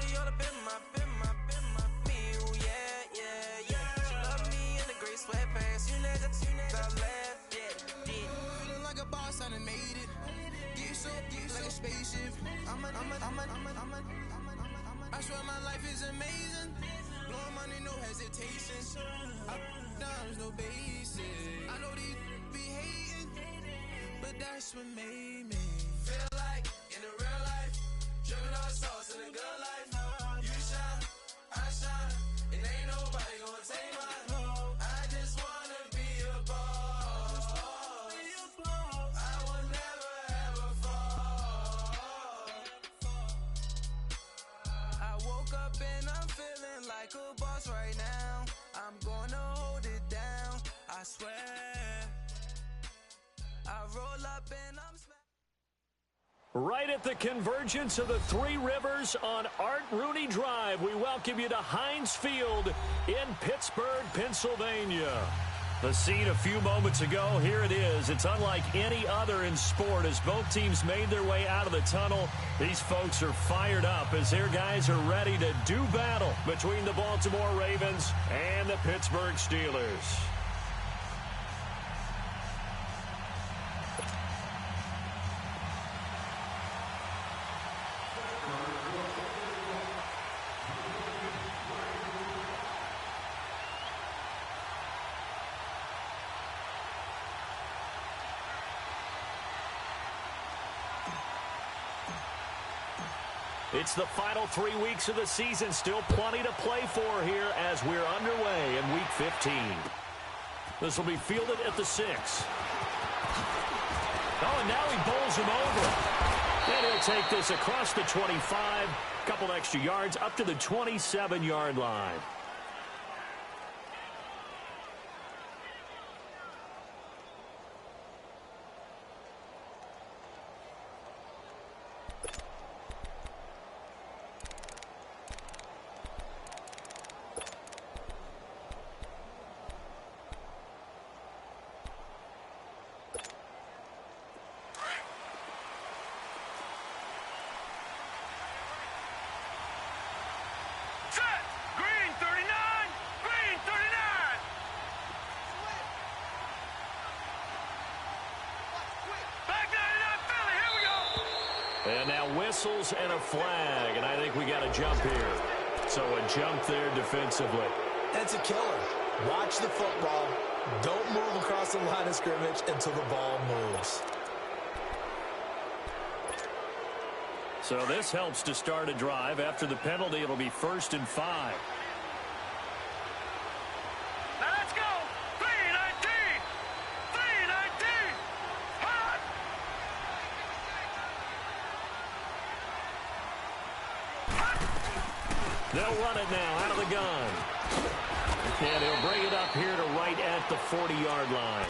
shorty all up in my me, ooh, yeah. She love me in the gray sweatpants. You never left, yeah. Feeling like a boss, I done made it. Get so like a spaceship. I swear my life is amazing. Blowing money, no hesitation. There's no basic. I know these be hating, but that's what made me feel like in the real life. Driven all sauce in the good life. You shine, I shine, and ain't nobody gonna take mine. I just wanna be a boss. I will never ever fall. I woke up and I'm feeling like a boss right now. I'm gonna hold it down, I swear. I roll up and I'm Right at the convergence of the Three Rivers on Yr2 Drive, we welcome you to Heinz Field in Pittsburgh, Pennsylvania. The scene a few moments ago, here it is. It's unlike any other in sport as both teams made their way out of the tunnel. These folks are fired up as their guys are ready to do battle between the Baltimore Ravens and the Pittsburgh Steelers. It's the final 3 weeks of the season. Still plenty to play for here as we're underway in Week 15. This will be fielded at the 6. Oh, and now he bowls him over. And he'll take this across the 25. A couple extra yards up to the 27-yard line. And now whistles and a flag, and I think we got a jump here. So a jump there defensively. That's a killer. Watch the football. Don't move across the line of scrimmage until the ball moves. So this helps to start a drive. After the penalty, it'll be 1st and 5. They'll run it now out of the gun. And he'll bring it up here to right at the 40-yard line.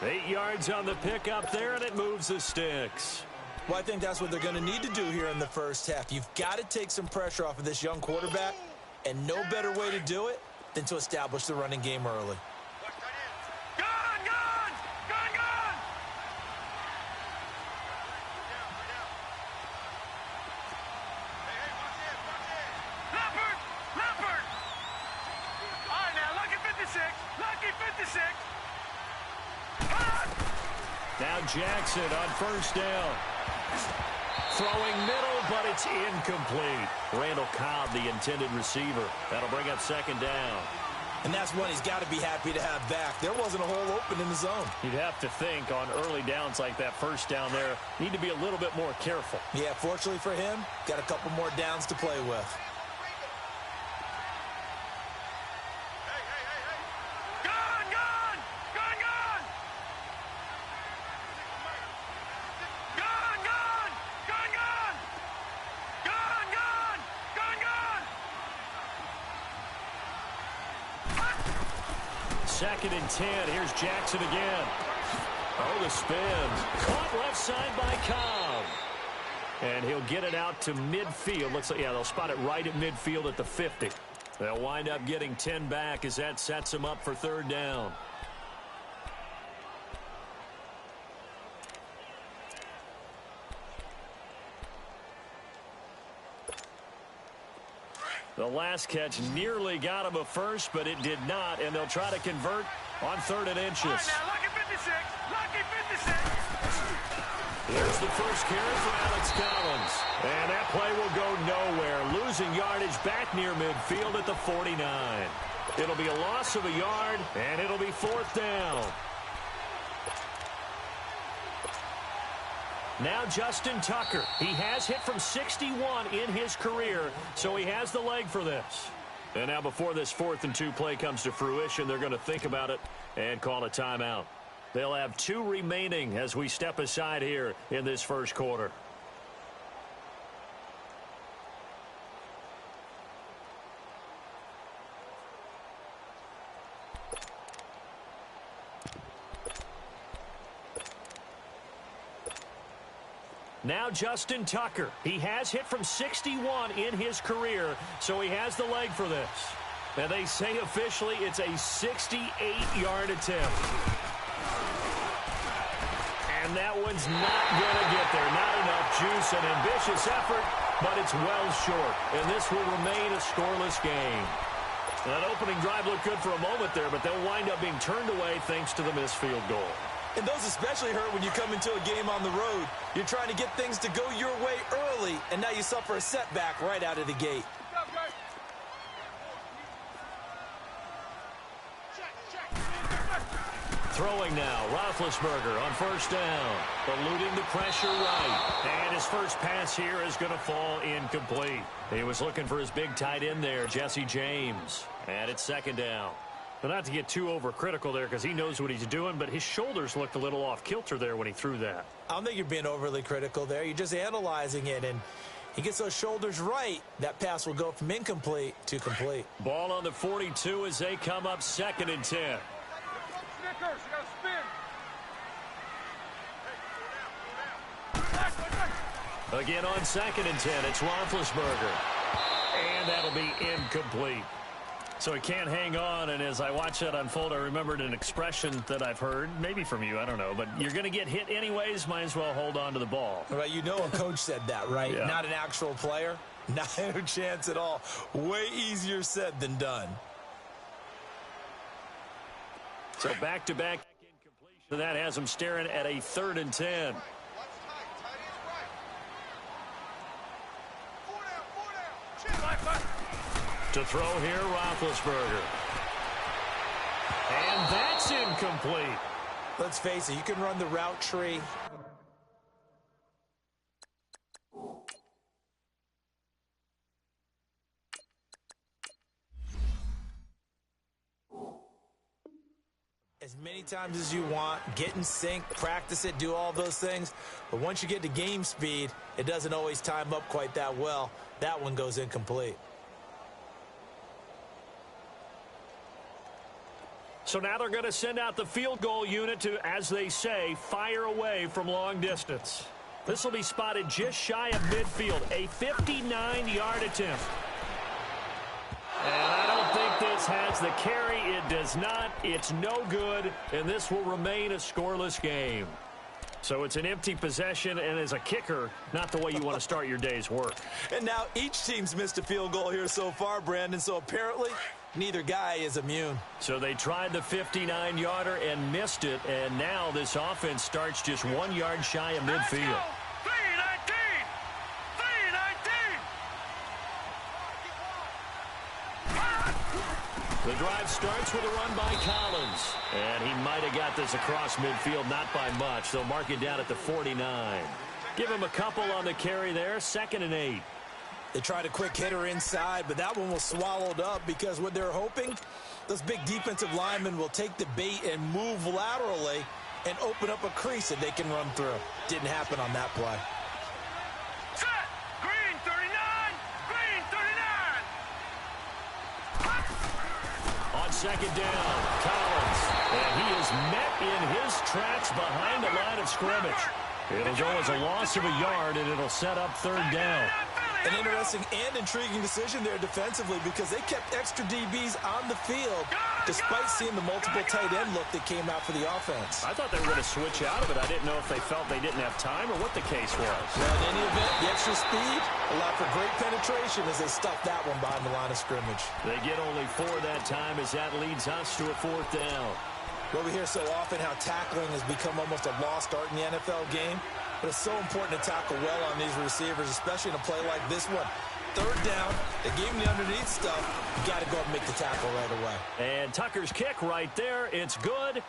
8 yards on the pickup there, and it moves the sticks. Well, I think that's what they're going to need to do here in the first half. You've got to take some pressure off of this young quarterback, and no better way to do it than to establish the running game early. Now Jackson on 1st down. Throwing middle, but it's incomplete. Randall Cobb, the intended receiver. That'll bring up 2nd down. And that's one he's got to be happy to have back. There wasn't a hole open in the zone. You'd have to think on early downs like that 1st down there, need to be a little bit more careful. Yeah, fortunately for him, got a couple more downs to play with. Second and 10. Here's Jackson again. Oh, the spin. Caught left side by Cobb. And he'll get it out to midfield. Looks like, yeah, they'll spot it right at midfield at the 50. They'll wind up getting 10 back as that sets them up for 3rd down. The last catch nearly got him a first, but it did not, and they'll try to convert on 3rd and inches. All right, now, lucky 56. Lucky 56. Here's the first carry for Alex Collins. And that play will go nowhere. Losing yardage back near midfield at the 49. It'll be a loss of a yard, and it'll be 4th down. Now Justin Tucker. He has hit from 61 in his career, so he has the leg for this. And now before this 4th and 2 play comes to fruition, they're going to think about it and call a timeout. They'll have 2 remaining as we step aside here in this first quarter. Now Justin Tucker. He has hit from 61 in his career, so he has the leg for this. And they say officially it's a 68-yard attempt. And that one's not going to get there. Not enough juice, an ambitious effort, but it's well short. And this will remain a scoreless game. That opening drive looked good for a moment there, but they'll wind up being turned away thanks to the missed field goal. And those especially hurt when you come into a game on the road. You're trying to get things to go your way early, and now you suffer a setback right out of the gate. Throwing now, Roethlisberger on 1st down, eluding the pressure right. And his first pass here is going to fall incomplete. He was looking for his big tight end there, Jesse James. And it's 2nd down. But not to get too overcritical there because he knows what he's doing, but his shoulders looked a little off kilter there when he threw that. I don't think you're being overly critical there. You're just analyzing it, and he gets those shoulders right. That pass will go from incomplete to complete. Ball on the 42 as they come up 2nd and 10. Snickers, you got to spin. Again on 2nd and 10, it's Roethlisberger. And that'll be incomplete. So he can't hang on, and as I watch that unfold, I remembered an expression that I've heard, maybe from you, I don't know, but you're going to get hit anyways, might as well hold on to the ball. Right, you know a coach said that, right? Yeah. Not an actual player. Not a chance at all. Way easier said than done. So back-to-back incompletion. That has him staring at a 3rd and 10. To throw here, Roethlisberger. And that's incomplete. Let's face it, you can run the route tree. As many times as you want, get in sync, practice it, do all those things. But once you get to game speed, it doesn't always time up quite that well. That one goes incomplete. So now they're going to send out the field goal unit to, as they say, fire away from long distance. This will be spotted just shy of midfield, a 59-yard attempt. And I don't think this has the carry. It does not. It's no good, and this will remain a scoreless game. So it's an empty possession, and as a kicker, not the way you want to start your day's work. And now each team's missed a field goal here so far, Brandon, so apparently neither guy is immune. So they tried the 59-yarder and missed it, and now this offense starts just 1 yard shy of midfield. The drive starts with a run by Collins. And he might have got this across midfield, not by much. They'll mark it down at the 49. Give him a couple on the carry there, 2nd and 8. They tried a quick hitter inside, but that one was swallowed up because what they're hoping, those big defensive linemen will take the bait and move laterally and open up a crease that they can run through. Didn't happen on that play. Set! Green 39! Green 39! On 2nd down, Collins. And he is met in his tracks behind the line of scrimmage. It'll go as a loss of a yard, and it'll set up 3rd down. An interesting and intriguing decision there defensively because they kept extra DBs on the field despite seeing the multiple tight end look that came out for the offense. I thought they were going to switch out of it. I didn't know if they felt they didn't have time or what the case was. Well, in any event, the extra speed allowed for great penetration as they stuffed that one behind the line of scrimmage. They get only 4 that time as that leads us to a 4th down. Well, we hear so often how tackling has become almost a lost art in the NFL game. But it's so important to tackle well on these receivers, especially in a play like this one. 3rd down, they gave him the underneath stuff. You got to go up and make the tackle right away. And Tucker's kick right there. It's good.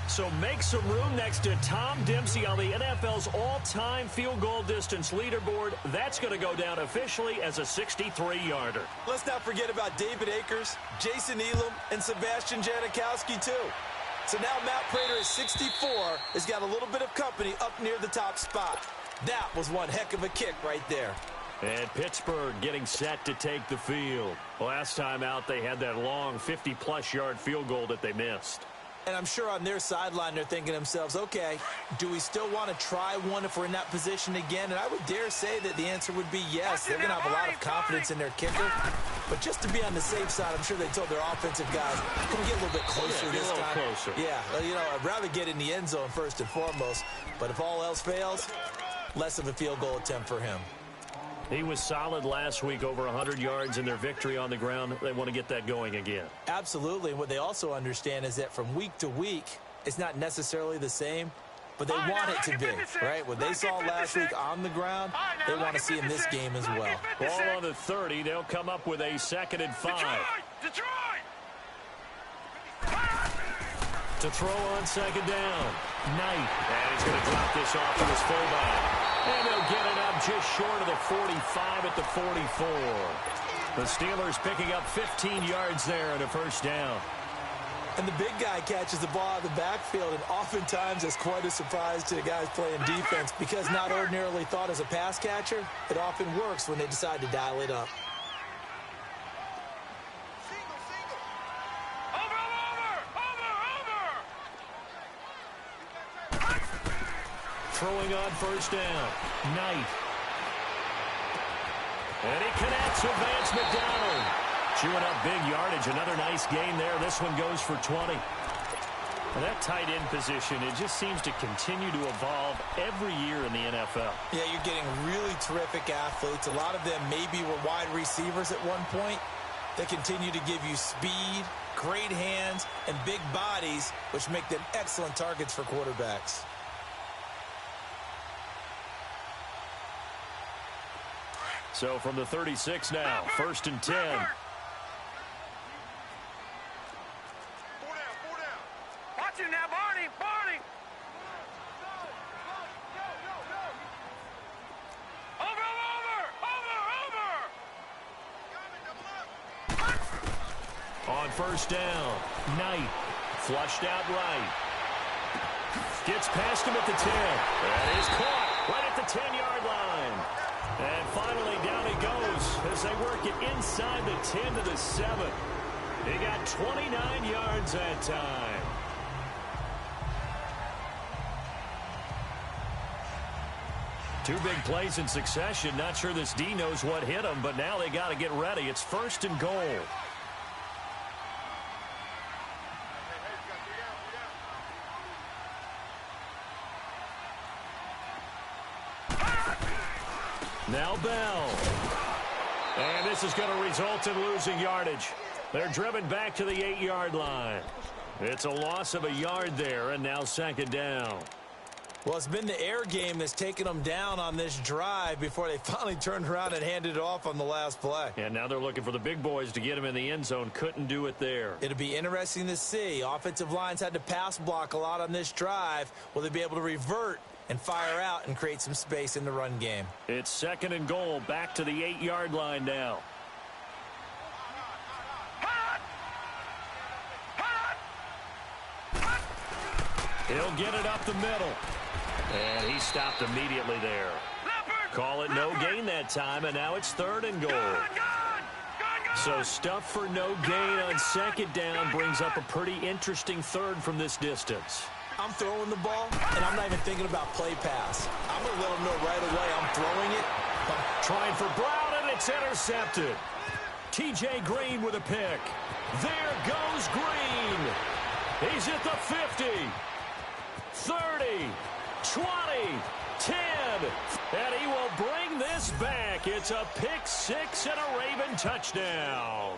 So make some room next to Tom Dempsey on the NFL's all-time field goal distance leaderboard. That's going to go down officially as a 63-yarder. Let's not forget about David Akers, Jason Elam, and Sebastian Janikowski, too. So now Matt Prater at 64 has got a little bit of company up near the top spot. That was one heck of a kick right there. And Pittsburgh getting set to take the field. Last time out, they had that long 50-plus yard field goal that they missed. And I'm sure on their sideline they're thinking to themselves, okay, do we still want to try one if we're in that position again? And I would dare say that the answer would be yes. They're going to have a lot of confidence in their kicker. But just to be on the safe side, I'm sure they told their offensive guys, can we get a little bit closer this time? Closer. Yeah, you know, I'd rather get in the end zone first and foremost. But if all else fails, less of a field goal attempt for him. He was solid last week, over 100 yards in their victory on the ground. They want to get that going again. Absolutely. And what they also understand is that from week to week, it's not necessarily the same, but they want it to be, right? What they saw last week on the ground, they want to see in this game as well. Ball on the 30. They'll come up with a 2nd and 5. Detroit! To throw on 2nd down. Knight. And he's going to drop this off to his fullback. And they'll get it up just short of the 45 at the 44. The Steelers picking up 15 yards there and a 1st down. And the big guy catches the ball out of the backfield, and oftentimes it's quite a surprise to the guys playing defense because not ordinarily thought as a pass catcher, it often works when they decide to dial it up. Throwing on 1st down. Knight. And he connects with Vance McDonald. Chewing up big yardage. Another nice gain there. This one goes for 20. And that tight end position, it just seems to continue to evolve every year in the NFL. Yeah, you're getting really terrific athletes. A lot of them maybe were wide receivers at one point. They continue to give you speed, great hands, and big bodies, which make them excellent targets for quarterbacks. So from the 36 now, 1st and 10. 4 down. Watch him now, Barney. Over. On 1st down, Knight. Flushed out right. Gets past him at the 10. That is caught right at the 10-yard line. And finally, down he goes as they work it inside the 10 to the 7. He got 29 yards that time. Two big plays in succession. Not sure this D knows what hit him, but now they got to get ready. It's 1st and goal. Now Bell. And this is going to result in losing yardage. They're driven back to the 8-yard line. It's a loss of a yard there, and now 2nd down. Well, it's been the air game that's taken them down on this drive before they finally turned around and handed it off on the last play. And now they're looking for the big boys to get him in the end zone. Couldn't do it there. It'll be interesting to see. Offensive lines had to pass block a lot on this drive. Will they be able to revert and fire out and create some space in the run game? It's 2nd and goal, back to the 8-yard line now. He'll get it up the middle. And he stopped immediately there. Call it no gain that time, and now it's 3rd and goal. So stuff for no gain on 2nd down brings up a pretty interesting 3rd from this distance. I'm throwing the ball, and I'm not even thinking about play pass. I'm going to let them know right away I'm throwing it, Trying for Brown, and it's intercepted. T.J. Green with a pick. There goes Green. He's at the 50, 30, 20, 10, and he will bring this back. It's a pick six and a Raven touchdown.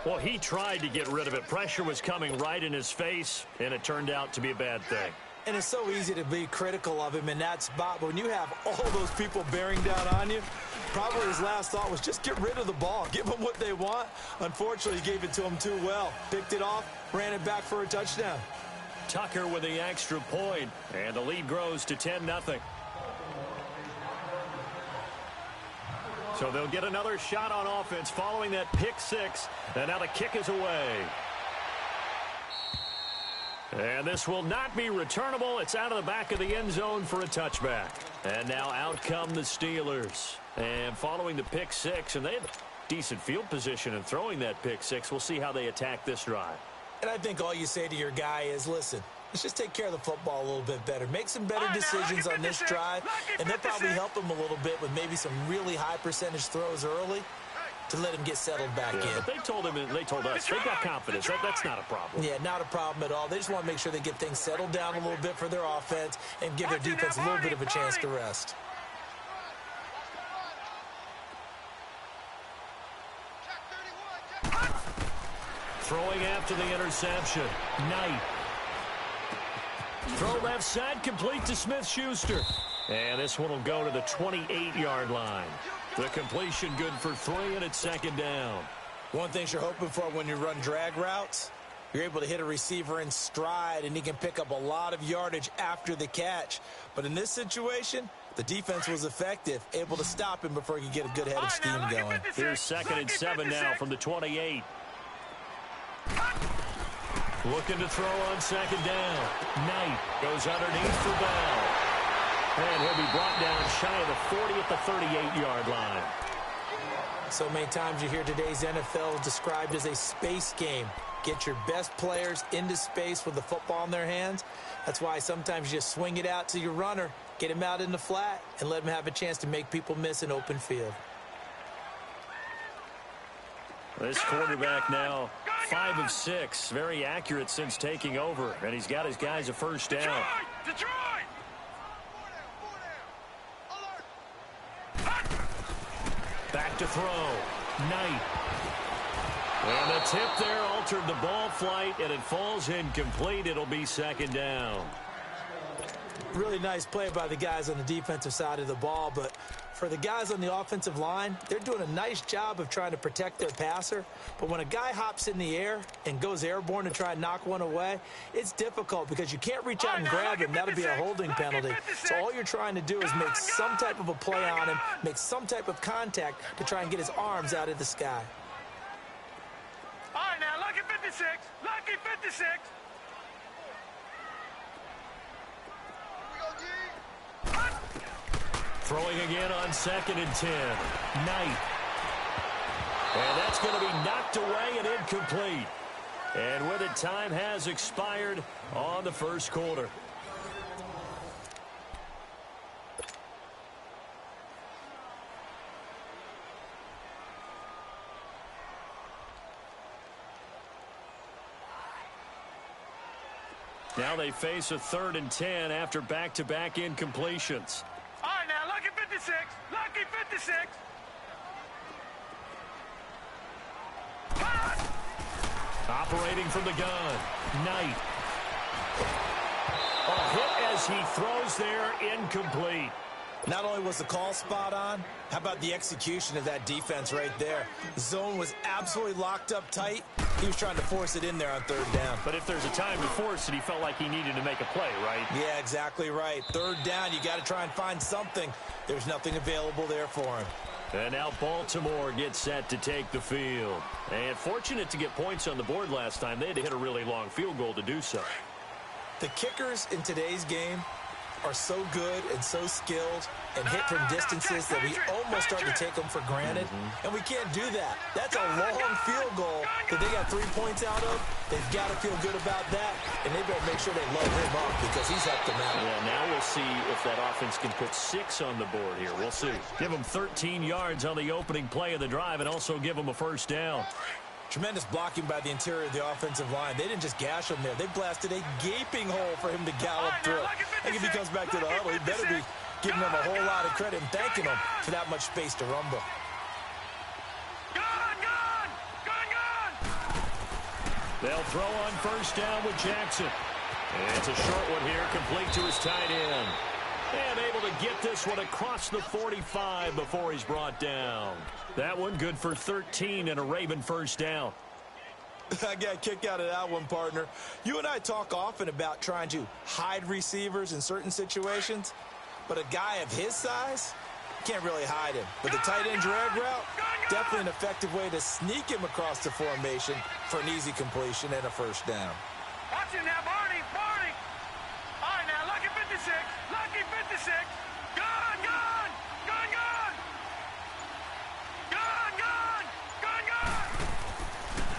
Well, he tried to get rid of it. Pressure was coming right in his face, and it turned out to be a bad thing. And it's so easy to be critical of him in that spot, but when you have all those people bearing down on you, probably his last thought was just get rid of the ball. Give them what they want. Unfortunately, he gave it to them too well. Picked it off, ran it back for a touchdown. Tucker with the extra point, and the lead grows to 10-0. So they'll get another shot on offense following that pick six, and now the kick is away. And this will not be returnable. It's out of the back of the end zone for a touchback. And now out come the Steelers. And following the pick six, and they have decent field position in throwing that pick six. We'll see how they attack this drive. And I think all you say to your guy is, listen, let's just take care of the football a little bit better. Make some better decisions on this drive, and they'll probably help him a little bit with maybe some really high percentage throws early to let him get settled back in. But they told us, they got confidence. That's not a problem. Yeah, not a problem at all. They just want to make sure they get things settled down a little bit for their offense and give their defense a little bit of a chance to rest. Throwing after the interception. Knight. Throw left side, complete to Smith-Schuster. And this one will go to the 28-yard line. The completion good for 3, and it's second down. One thing you're hoping for when you run drag routes, you're able to hit a receiver in stride, and he can pick up a lot of yardage after the catch. But in this situation, the defense was effective, able to stop him before he could get a good head of steam going. Here's 2nd and 7 now from the 28. Looking to throw on 2nd down. Knight goes underneath for Bell. And he'll be brought down shy of the 40 at the 38-yard line. So many times you hear today's NFL described as a space game. Get your best players into space with the football in their hands. That's why sometimes you just swing it out to your runner, get him out in the flat, and let him have a chance to make people miss an open field. This quarterback now 5 of 6, very accurate since taking over, and he's got his guys a first down. Detroit! Back to throw. Knight. And the tip there altered the ball flight, and it falls incomplete. It'll be 2nd down. Really nice play by the guys on the defensive side of the ball, but for the guys on the offensive line, they're doing a nice job of trying to protect their passer. But when a guy hops in the air and goes airborne to try and knock one away, it's difficult because you can't reach out and grab him. That'll be a holding penalty. So all you're trying to do is make some type of a play on him, make some type of contact to try and get his arms out of the sky. All right, now, lucky 56. Lucky 56. Throwing again on 2nd and 10. Knight. And that's going to be knocked away and incomplete. And with it, time has expired on the first quarter. Now they face a 3rd and 10 after back-to-back incompletions. All right, now, lucky 56. Lucky 56. Operating from the gun. Knight. A hit as he throws there, incomplete. Not only was the call spot on, how about the execution of that defense right there? The zone was absolutely locked up tight. He was trying to force it in there on 3rd down. But if there's a time to force it, he felt like he needed to make a play, right? Yeah, exactly right. 3rd down, you got to try and find something. There's nothing available there for him. And now Baltimore gets set to take the field. And fortunate to get points on the board last time. They had to hit a really long field goal to do so. The kickers in today's game are so good and so skilled and hit from distances that we almost start to take them for granted, and we can't do that. That's a long field goal that they got 3 points out of. They've got to feel good about that, and they better make sure they load him up because he's helped them out. Yeah, now we'll see if that offense can put 6 on the board here. We'll see. Give them 13 yards on the opening play of the drive and also give them a first down. Tremendous blocking by the interior of the offensive line. They didn't just gash him there. They blasted a gaping hole for him to gallop through. I think if he comes back to the huddle, he better be giving them a whole lot of credit and thanking them for that much space to rumble. They'll throw on first down with Jackson. And it's a short one here, complete to his tight end. And able to get this one across the 45 before he's brought down. That one good for 13 and a Raven first down. I got a kick out of that one, partner. You and I talk often about trying to hide receivers in certain situations, but a guy of his size can't really hide him. But the tight end drag route, definitely an effective way to sneak him across the formation for an easy completion and a first down. Watch it now, Barney. All right, now, lucky 56. Lucky 56. Gone.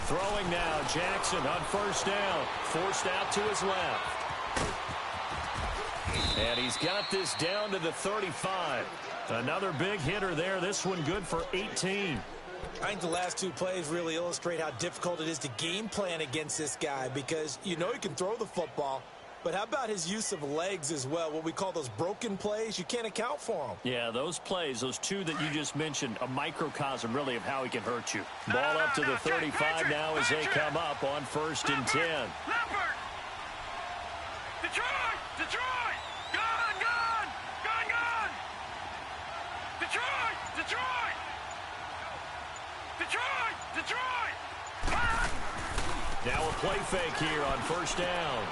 Throwing now, Jackson on first down. Forced out to his left. And he's got this down to the 35. Another big hitter there. This one good for 18. I think the last 2 plays really illustrate how difficult it is to game plan against this guy because you know he can throw the football, but how about his use of legs as well, what we call those broken plays? You can't account for them. Yeah, those plays, those 2 that you just mentioned, a microcosm really of how he can hurt you. Ball up to the 35 now as they come up on first and 10. Leopard! Detroit! Gone! Detroit! Now a play fake here on first down.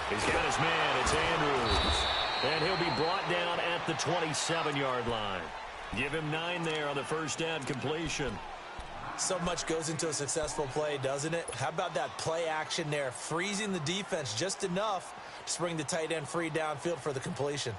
He's got his man. It's Andrews. And he'll be brought down at the 27-yard line. Give him 9 there on the first down completion. So much goes into a successful play, doesn't it? How about that play action there, freezing the defense just enough to bring the tight end free downfield for the completion.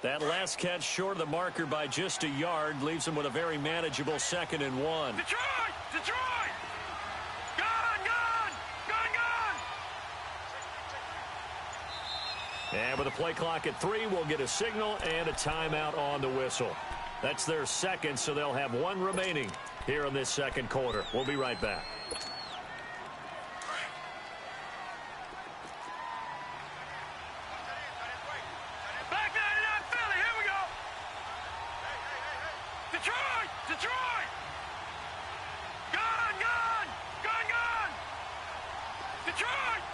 That last catch short of the marker by just a yard leaves him with a very manageable 2nd and 1. Detroit! Gone! And with a play clock at 3, we'll get a signal and a timeout on the whistle. That's their second, so they'll have 1 remaining here in this second quarter. We'll be right back. Detroit! Gone!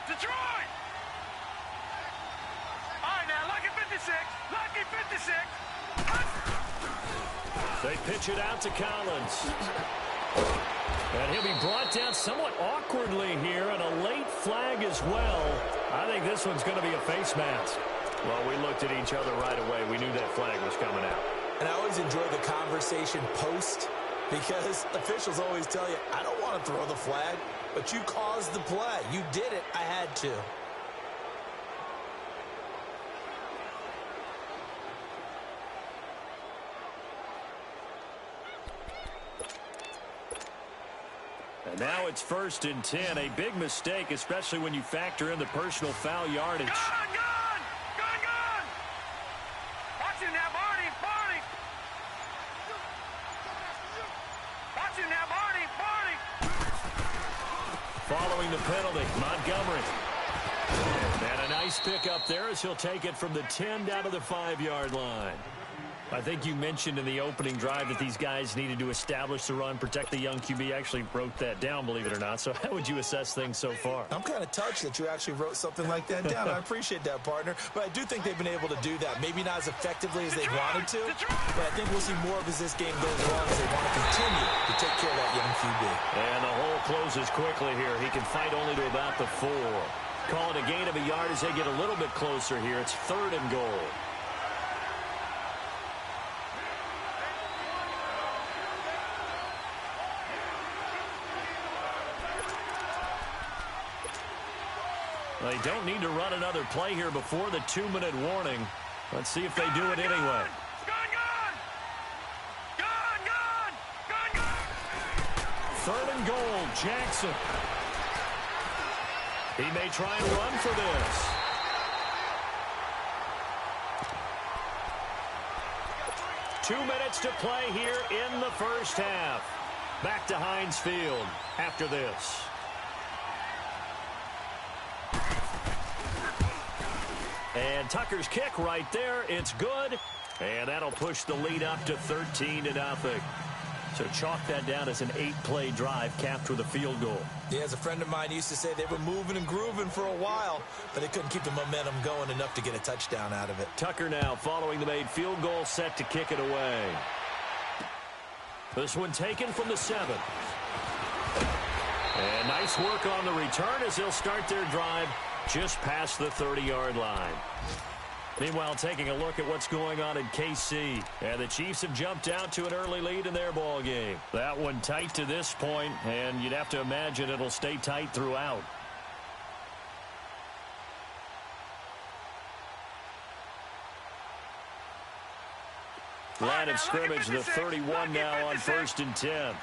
Detroit! All right, now, lucky 56. They pitch it out to Collins. And he'll be brought down somewhat awkwardly here, and a late flag as well. I think this one's going to be a face mask. Well, we looked at each other right away. We knew that flag was coming out. And I always enjoy the conversation post because officials always tell you, I don't want to throw the flag, but you caused the play. You did it. I had to. And now it's 1st and 10. A big mistake, especially when you factor in the personal foul yardage. Gone! Watch it now, Barney! Watch it now, Barney! Following the penalty, Montgomery. And a nice pick up there as he'll take it from the 10 down to the 5-yard line. I think you mentioned in the opening drive that these guys needed to establish the run, protect the young QB. Actually wrote that down, believe it or not. So how would you assess things so far? I'm kind of touched that you actually wrote something like that down. I appreciate that, partner. But I do think they've been able to do that. Maybe not as effectively as they wanted to, but I think we'll see more of as this game goes along as they want to continue to take care of that young QB. And the hole closes quickly here. He can fight only to about the 4. Call it a gain of a yard as they get a little bit closer here. It's 3rd and goal. They don't need to run another play here before the 2-minute warning. Let's see if they do it anyway. Third and goal, Jackson. He may try and run for this. Two minutes to play here in the first half. Back to Heinz Field after this. And Tucker's kick right there. It's good. And that'll push the lead up to 13-0. So chalk that down as an 8-play drive capped with a field goal. Yeah, as a friend of mine used to say, they were moving and grooving for a while, but they couldn't keep the momentum going enough to get a touchdown out of it. Tucker now following the made field goal, set to kick it away. This one taken from the 7. And nice work on the return as they'll start their drive just past the 30-yard line. Meanwhile, taking a look at what's going on in KC. And the Chiefs have jumped out to an early lead in their ball game. That one tight to this point, and you'd have to imagine it'll stay tight throughout. Line of scrimmage, the 31 now on 1st and 10.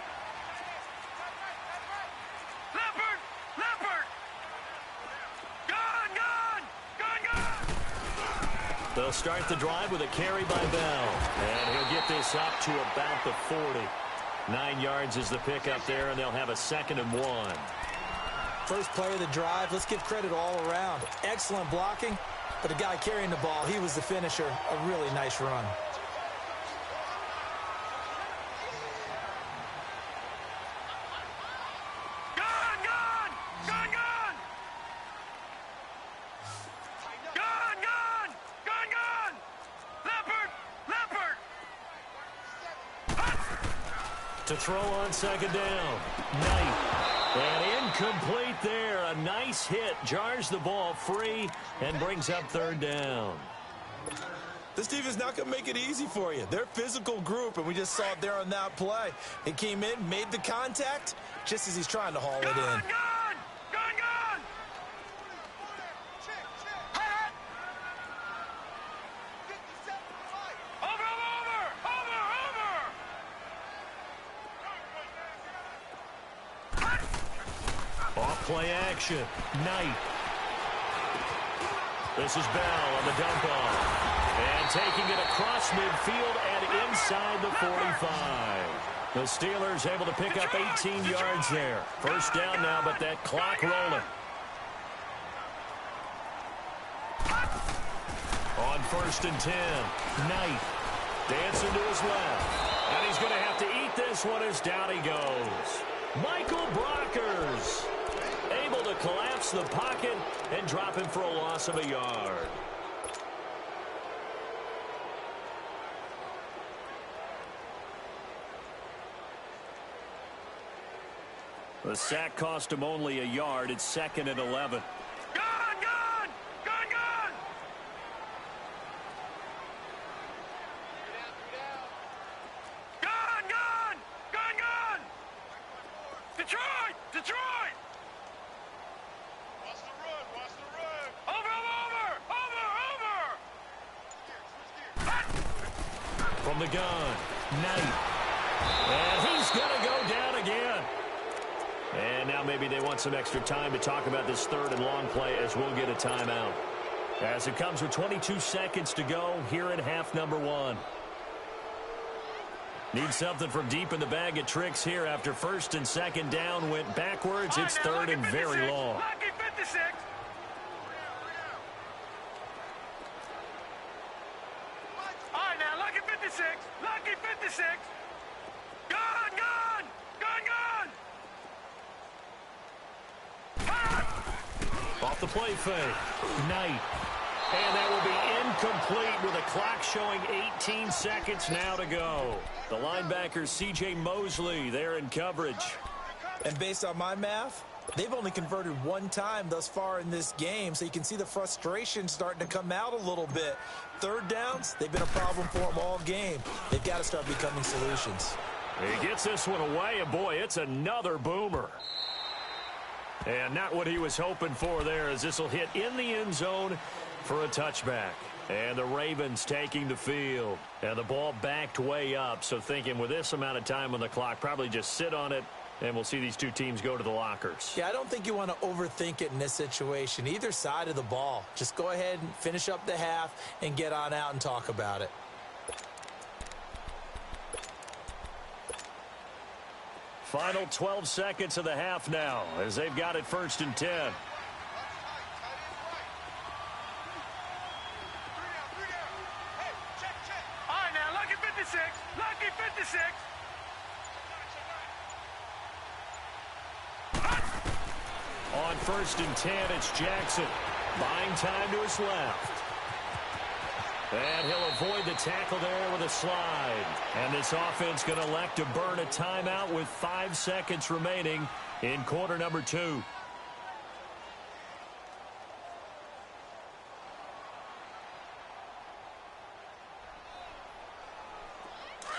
They'll start the drive with a carry by Bell. And he'll get this up to about the 40. 9 yards is the pickup there, and they'll have a 2nd and 1. First play of the drive, let's give credit all around. Excellent blocking, but the guy carrying the ball, he was the finisher. A really nice run. To throw on 2nd down. Knight. And incomplete there. A nice hit. Jars the ball free and brings up 3rd down. This defense not going to make it easy for you. They're a physical group, and we just saw it there on that play. It came in, made the contact, just as he's trying to haul it in. Play action. Knight. This is Bell on the dump off. And taking it across midfield and inside the 45. The Steelers able to pick up 18 yards there. First down now, but that clock rolling. On 1st and 10. Knight. Dancing to his left. And he's going to have to eat this one as down he goes. Michael Brockers able to collapse the pocket and drop him for a loss of a yard. The sack cost him only a yard. It's 2nd and 11. From the gun, Knight. And he's going to go down again. And now maybe they want some extra time to talk about this 3rd and long play as we'll get a timeout. As it comes with 22 seconds to go here in half number 1. Need something from deep in the bag of tricks here after 1st and 2nd down went backwards. It's 3rd and very long. Lucky 56. All right, now, lucky 56. Lucky 56. Gun! Off the play fake. Knight. And that will be incomplete with a clock showing 18 seconds now to go. The linebacker, C.J. Mosley, there in coverage. And based on my math, they've only converted 1 time thus far in this game, so you can see the frustration starting to come out a little bit. 3rd downs, they've been a problem for them all game. They've got to start becoming solutions. He gets this one away, and boy, it's another boomer. And not what he was hoping for there, as this will hit in the end zone for a touchback. And the Ravens taking the field. And the ball backed way up, so thinking with this amount of time on the clock, probably just sit on it, and we'll see these two teams go to the lockers. Yeah, I don't think you want to overthink it in this situation. Either side of the ball. Just go ahead and finish up the half and get on out and talk about it. Final 12 seconds of the half now, as they've got it 1st and 10. All right, now, lucky 56. Lucky 56. On 1st and 10, it's Jackson. Buying time to his left. And he'll avoid the tackle there with a slide. And this offense going to elect to burn a timeout with 5 seconds remaining in quarter number 2.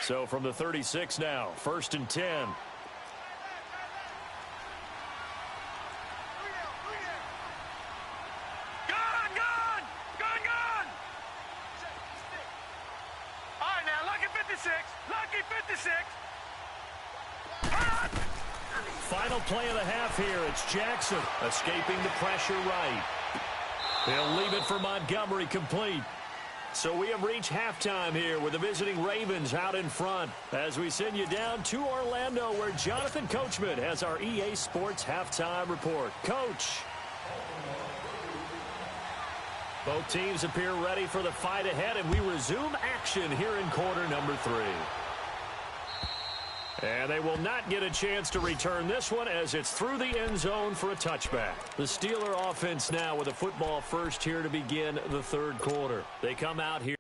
So from the 36 now, 1st and 10. Lucky 56. Final play of the half here. It's Jackson escaping the pressure right. He'll leave it for Montgomery complete. So we have reached halftime here with the visiting Ravens out in front as we send you down to Orlando where Jonathan Coachman has our EA Sports halftime report. Coach. Both teams appear ready for the fight ahead, and we resume action here in quarter number 3. And they will not get a chance to return this one as it's through the end zone for a touchback. The Steeler offense now with a football first here to begin the 3rd quarter. They come out here.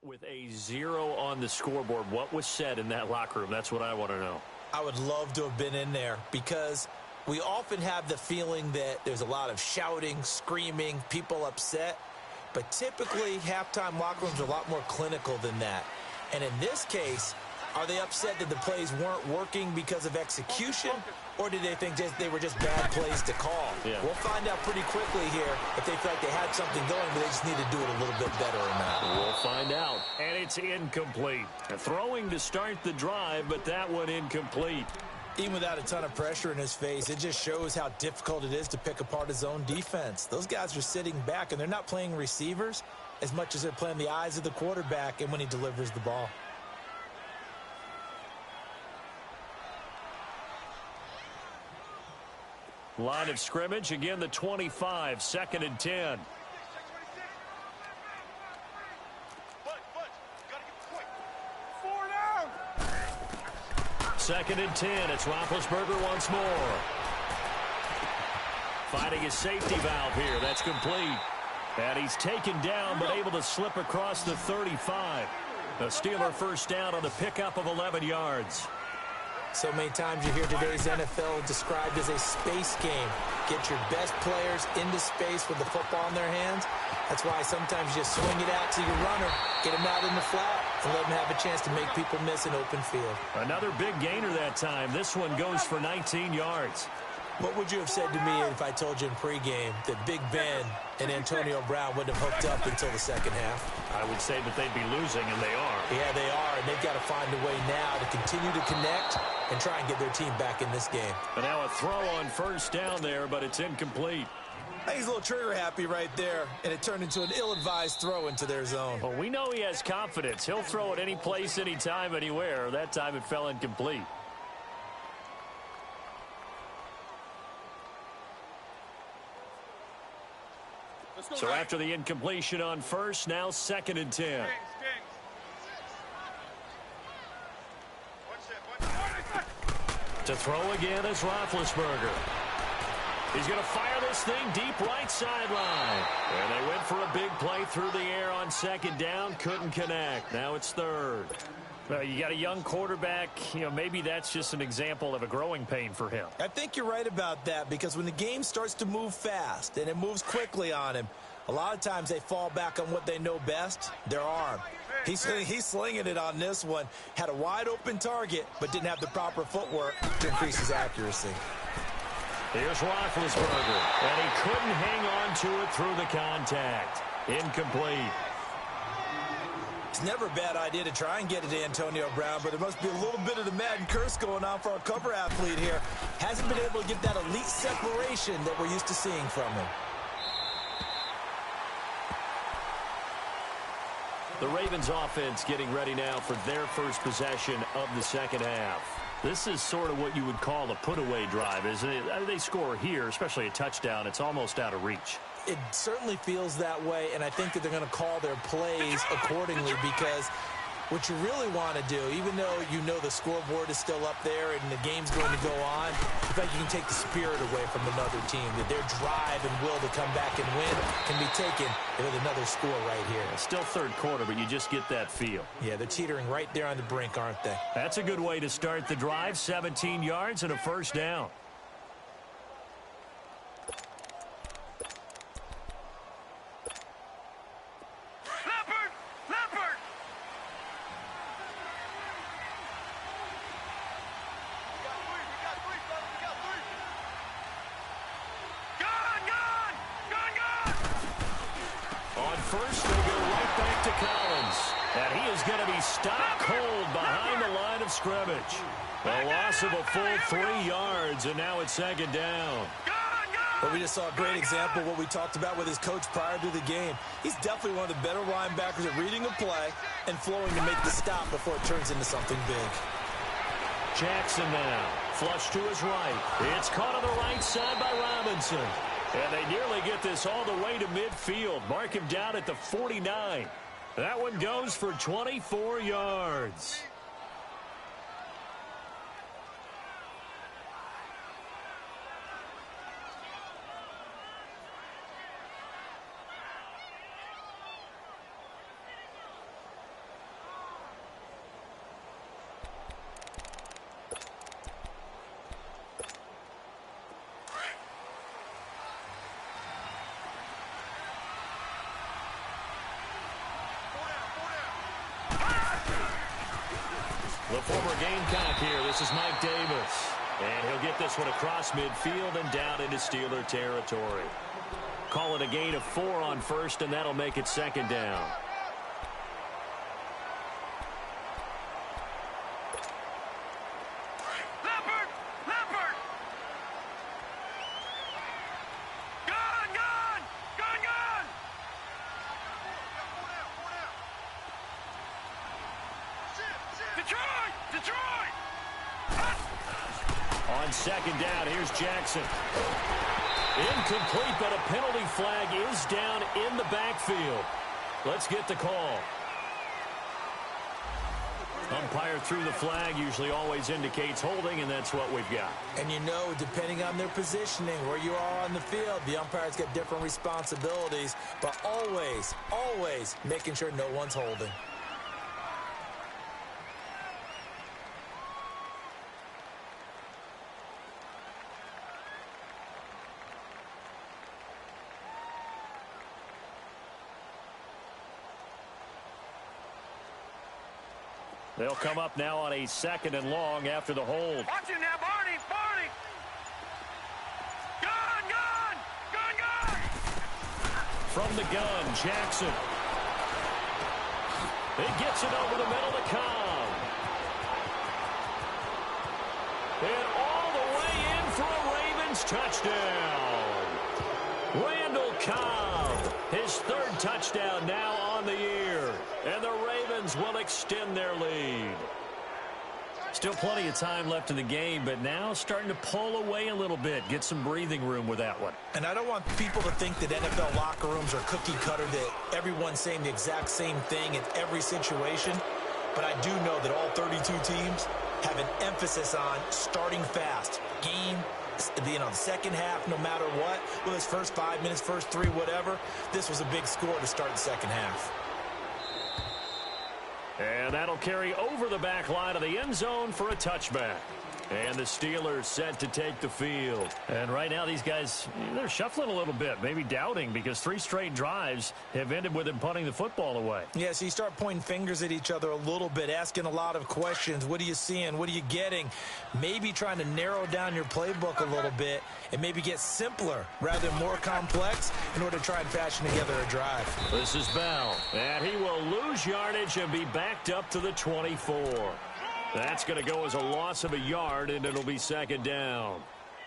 With a 0 on the scoreboard. What was said in that locker room? That's what I want to know. I would love to have been in there because we often have the feeling that there's a lot of shouting, screaming, people upset. But typically, halftime locker rooms are a lot more clinical than that. And in this case, are they upset that the plays weren't working because of execution? Or did they think they were just bad plays to call? Yeah. We'll find out pretty quickly here if they feel like they had something going, but they just need to do it a little bit better or not. We'll find out. And it's incomplete. Throwing to start the drive, but that one incomplete. Even without a ton of pressure in his face, it just shows how difficult it is to pick apart his own defense. Those guys are sitting back, and they're not playing receivers as much as they're playing the eyes of the quarterback and when he delivers the ball. Line of scrimmage, again the 25, 2nd and 10. Second and 10, it's Roethlisberger once more. Finding his safety valve here, that's complete. And he's taken down, but able to slip across the 35. A Steeler first down on the pickup of 11 yards. So many times you hear today's NFL described as a space game. Get your best players into space with the football in their hands. That's why sometimes you just swing it out to your runner, get him out in the flat, and let him have a chance to make people miss an open field. Another big gainer that time. This one goes for 19 yards. What would you have said to me if I told you in pregame that Big Ben and Antonio Brown wouldn't have hooked up until the second half? I would say that they'd be losing, and they are. Yeah, they are, and they've got to find a way now to continue to connect and try and get their team back in this game. And now a throw on first down there, but it's incomplete. I think he's a little trigger happy right there, and it turned into an ill-advised throw into their zone. Well, we know he has confidence. He'll throw it any place, anytime, anywhere. That time it fell incomplete. So after the incompletion on first, now 2nd and 10. To throw again is Roethlisberger. He's going to fire this thing deep right sideline. And they went for a big play through the air on 2nd down. Couldn't connect. Now it's 3rd. You got a young quarterback. Maybe that's just an example of a growing pain for him. I think you're right about that, because when the game starts to move fast and it moves quickly on him, a lot of times they fall back on what they know best, their arm. He's slinging it on this one. Had a wide-open target, but didn't have the proper footwork to increase his accuracy. Here's Roethlisberger, and he couldn't hang on to it through the contact. Incomplete. It's never a bad idea to try and get it to Antonio Brown, but there must be a little bit of the Madden curse going on for our cover athlete here. Hasn't been able to get that elite separation that we're used to seeing from him. The Ravens offense getting ready now for their first possession of the second half. This is sort of what you would call a put-away drive, isn't it? They score here, especially a touchdown. It's almost out of reach. It certainly feels that way, and I think that they're going to call their plays accordingly, because what you really want to do, even though you know the scoreboard is still up there and the game's going to go on, I think you can take the spirit away from another team, that their drive and will to come back and win can be taken with another score right here. Still third quarter, but you just get that feel. Yeah, they're teetering right there on the brink, aren't they? That's a good way to start the drive. 17 yards and a first down. First, they go right back to Collins. And he is going to be stopped cold behind the line of scrimmage. A loss of a full 3 yards, and now it's second down. But we just saw a great example of what we talked about with his coach prior to the game. He's definitely one of the better linebackers at reading a play and flowing to make the stop before it turns into something big. Jackson now, flush to his right. It's caught on the right side by Robinson. And they nearly get this all the way to midfield. Mark him down at the 49. That one goes for 24 yards. The former Gamecock here. This is Mike Davis. And he'll get this one across midfield and down into Steeler territory. Call it a gain of 4 on first, and that'll make it second down. On second down, here's Jackson. Incomplete, but a penalty flag is down in the backfield. Let's get the call. Umpire threw the flag, usually always indicates holding, and that's what we've got. And you know, depending on their positioning, where you are on the field, the umpires get different responsibilities, but always, always making sure no one's holding. They'll come up now on a second and long after the hold. Watch it now, Barney! Barney! Gun! Gun! Gun! Gun! From the gun, Jackson. He gets it over the middle to Cobb. And all the way in for a Ravens touchdown. Randall Cobb, his third touchdown now on the year. And the Ravens will extend their lead. Still plenty of time left in the game, but now starting to pull away a little bit. Get some breathing room with that one. And I don't want people to think that NFL locker rooms are cookie cutter, that everyone's saying the exact same thing in every situation. But I do know that all 32 teams have an emphasis on starting fast. Game, the second half, no matter what. Well, his first 5 minutes, first 3, whatever. This was a big score to start the second half. And that'll carry over the back line of the end zone for a touchback. And the Steelers set to take the field. And right now these guys, they're shuffling a little bit, maybe doubting, because 3 straight drives have ended with them punting the football away. Yeah, so you start pointing fingers at each other a little bit, asking a lot of questions. What are you seeing? What are you getting? Maybe trying to narrow down your playbook a little bit and maybe get simpler rather than more complex in order to try and fashion together a drive. This is Bell, and he will lose yardage and be backed up to the 24. That's going to go as a loss of a yard, and it'll be second down.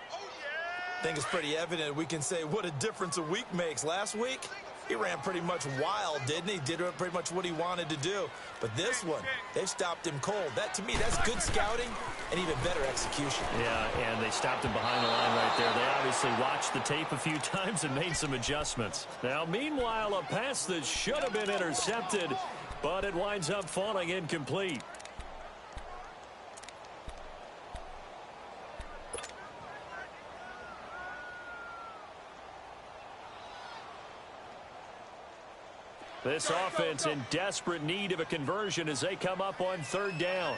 I think it's pretty evident we can say what a difference a week makes. Last week, he ran pretty much wild, didn't he? Did pretty much what he wanted to do. But this one, they've stopped him cold. That, to me, that's good scouting and even better execution. Yeah, and they stopped him behind the line right there. They obviously watched the tape a few times and made some adjustments. Now, meanwhile, a pass that should have been intercepted, but it winds up falling incomplete. This offense in desperate need of a conversion as they come up on third down.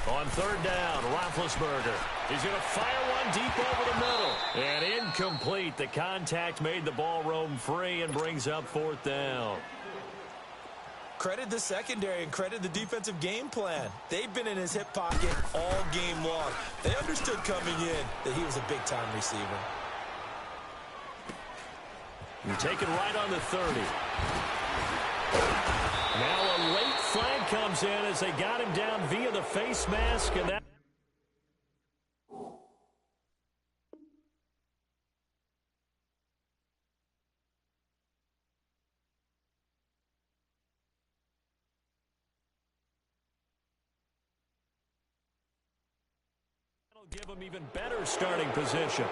On third down, Roethlisberger. He's going to fire one deep over the middle. And incomplete. The contact made the ball roam free and brings up fourth down. Credit the secondary and credit the defensive game plan. They've been in his hip pocket all game long. They understood coming in that he was a big-time receiver. You take it right on the 30. Now a late flag comes in as they got him down via the face mask, and that will give him even better starting position.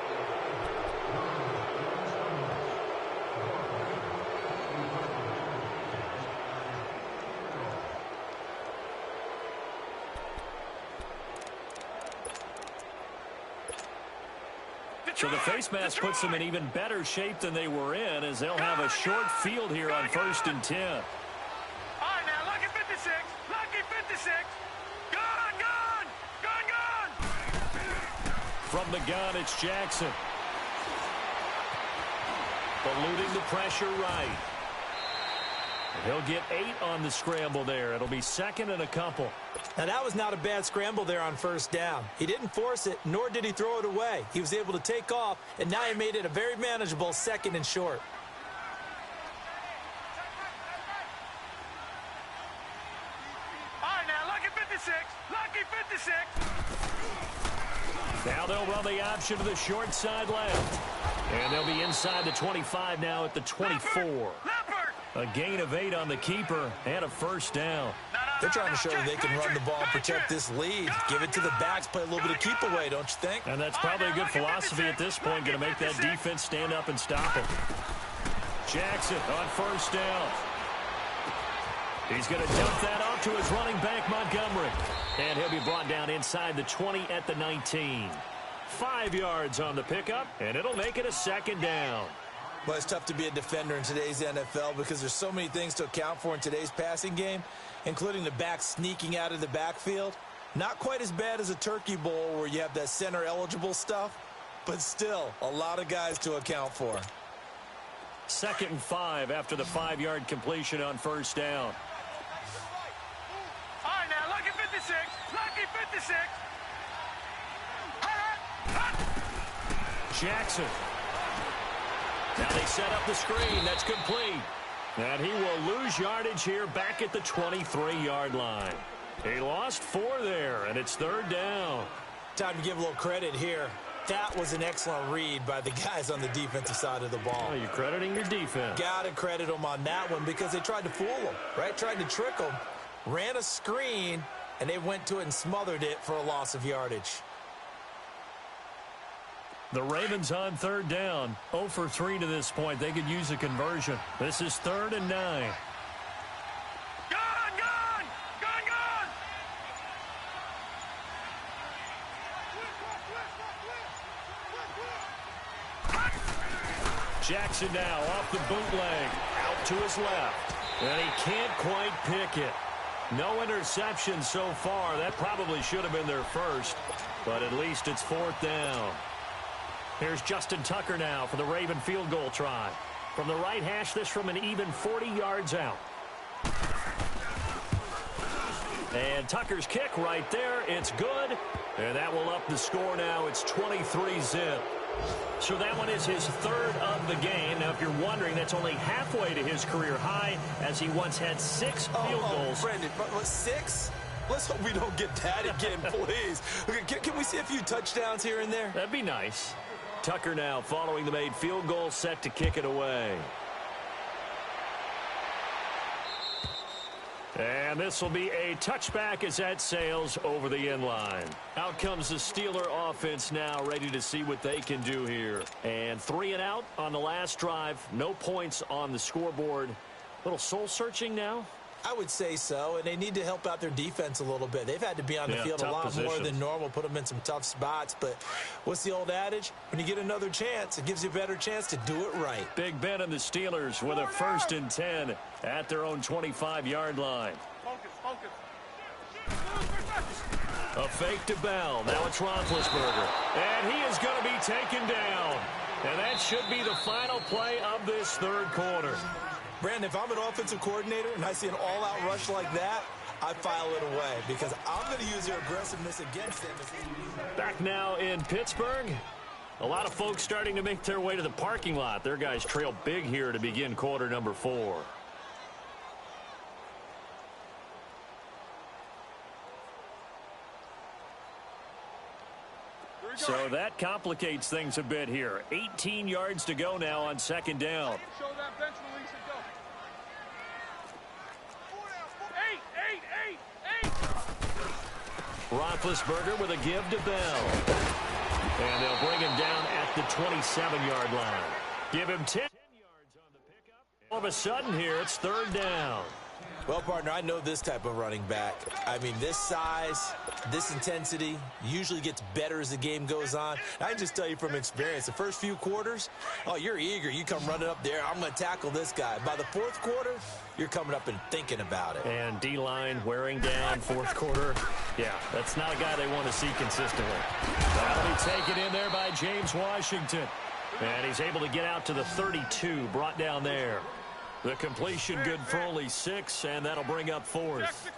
So the face mask puts them in even better shape than they were in, as they'll have a short field here on 1st and 10. All right, now, lucky 56. Lucky 56. Gun. From the gun, it's Jackson. Eluding the pressure right. He'll get 8 on the scramble there. It'll be second and a couple. Now, that was not a bad scramble there on first down. He didn't force it, nor did he throw it away. He was able to take off, and now he made it a very manageable second and short. All right, now, lucky 56. Lucky 56. Now they'll run the option to the short side left. And they'll be inside the 25 now at the 24. A gain of 8 on the keeper and a first down. They're trying to show that they can run the ball and protect this lead. Give it to the backs, play a little bit of keep away, don't you think? And that's probably a good philosophy at this point, going to make that defense stand up and stop him. Jackson on first down. He's going to dump that off to his running back, Montgomery. And he'll be brought down inside the 20 at the 19. 5 yards on the pickup, and it'll make it a second down. Well, it's tough to be a defender in today's NFL because there's so many things to account for in today's passing game, including the back sneaking out of the backfield. Not quite as bad as a turkey bowl where you have that center-eligible stuff, but still a lot of guys to account for. 2nd and 5 after the 5-yard completion on first down. All right, now, lucky 56. Lucky 56. Jackson. Now they set up the screen. That's complete. And he will lose yardage here back at the 23-yard line. He lost 4 there, and it's third down. Time to give a little credit here. That was an excellent read by the guys on the defensive side of the ball. Oh, you're crediting your defense. Got to credit them on that one because they tried to fool them, right? Tried to trick them. Ran a screen, and they went to it and smothered it for a loss of yardage. The Ravens on third down. 0 for 3 to this point. They could use a conversion. This is 3rd and 9. Gun! Jackson now off the bootleg. to his left. And he can't quite pick it. No interception so far. That probably should have been their first, but at least it's 4th down. Here's Justin Tucker now for the Raven field goal try. From the right hash, this from an even 40 yards out. And Tucker's kick right there. It's good. And that will up the score now. It's 23-zip. So that one is his 3rd of the game. Now, if you're wondering, that's only halfway to his career high, as he once had 6 field goals. Brendan, 6? Let's hope we don't get that again, please. Okay, can we see a few touchdowns here and there? That'd be nice. Tucker now following the made field goal, set to kick it away. And this will be a touchback as that sails over the end line. Out comes the Steeler offense now, ready to see what they can do here. And 3 and out on the last drive. No points on the scoreboard. Little soul-searching now? I would say so, and they need to help out their defense a little bit. They've had to be on the field a lot more than normal, put them in some tough spots. But what's the old adage? When you get another chance, it gives you a better chance to do it right. Big Ben and the Steelers with a 1st and 10 at their own 25-yard line. A fake to Bell. Now it's Roethlisberger. And he is going to be taken down. And that should be the final play of this 3rd quarter. Brandon, if I'm an offensive coordinator and I see an all-out rush like that, I file it away because I'm going to use their aggressiveness against them. Back now in Pittsburgh. A lot of folks starting to make their way to the parking lot. Their guys trail big here to begin quarter number 4. So that complicates things a bit here. 18 yards to go now on 2nd down. Show that bench release and go. 8. Roethlisberger with a give to Bell. And they'll bring him down at the 27-yard line. Give him 10 yards on the pickup. All of a sudden here, it's 3rd down. Well, partner, I know this type of running back. I mean, this size, this intensity usually gets better as the game goes on. I can just tell you from experience, the first few quarters, oh, you're eager. You come running up there, I'm going to tackle this guy. By the 4th quarter, you're coming up and thinking about it. And D-line wearing down 4th quarter. Yeah, that's not a guy they want to see consistently. That'll be taken in there by James Washington. And he's able to get out to the 32, brought down there. The completion good for only 6, and that'll bring up 4th.